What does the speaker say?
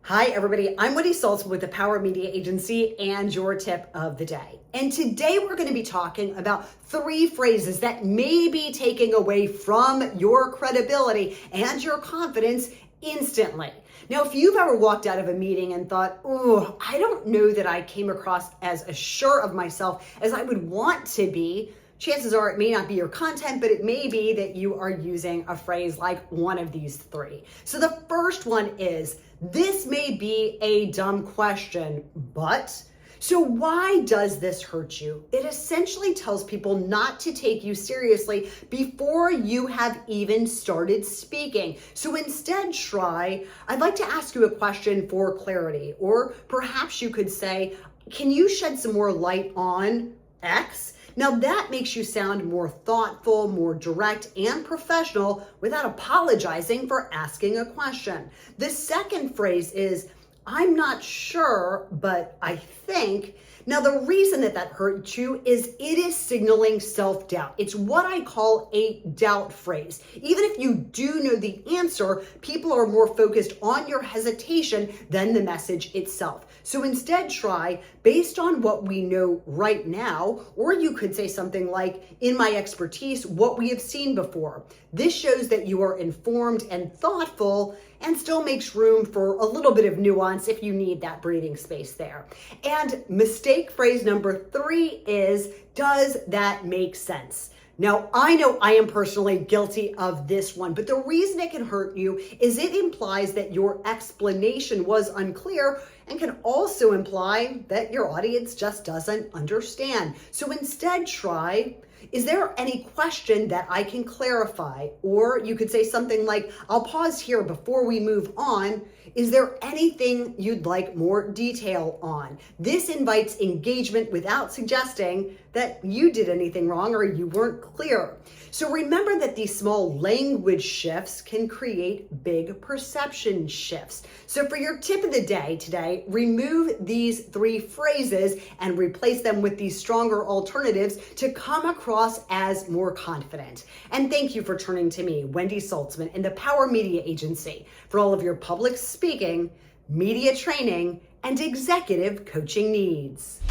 Hi, everybody. I'm Wendy Saltzman with the Power Media Agency and your tip of the day. And today we're going to be talking about 3 phrases that may be taking away from your credibility and your confidence instantly. Now, if you've ever walked out of a meeting and thought, oh, I don't know that I came across as sure of myself as I would want to be, chances are it may not be your content, but it may be that you are using a phrase like one of these 3. So the first one is, this may be a dumb question, but... So why does this hurt you? It essentially tells people not to take you seriously before you have even started speaking. So instead I'd like to ask you a question for clarity, or perhaps you could say, can you shed some more light on X? Now that makes you sound more thoughtful, more direct, and professional without apologizing for asking a question. The second phrase is, I'm not sure, but I think. Now, the reason that hurts you is it is signaling self-doubt. It's what I call a doubt phrase. Even if you do know the answer, people are more focused on your hesitation than the message itself. So instead try, based on what we know right now, or you could say something like, in my expertise, what we have seen before. This shows that you are informed and thoughtful and still makes room for a little bit of nuance if you need that breathing space there. And mistake phrase number 3 is, does that make sense? Now, I know I am personally guilty of this one, but the reason it can hurt you is it implies that your explanation was unclear and can also imply that your audience just doesn't understand. So instead try, is there any question that I can clarify? Or you could say something like, I'll pause here before we move on. Is there anything you'd like more detail on? This invites engagement without suggesting that you did anything wrong or you weren't clear. So remember that these small language shifts can create big perception shifts. So for your tip of the day today, remove these 3 phrases and replace them with these stronger alternatives to come across as more confident. And thank you for turning to me, Wendy Saltzman, in the Power Media Agency for all of your public speaking, media training, and executive coaching needs.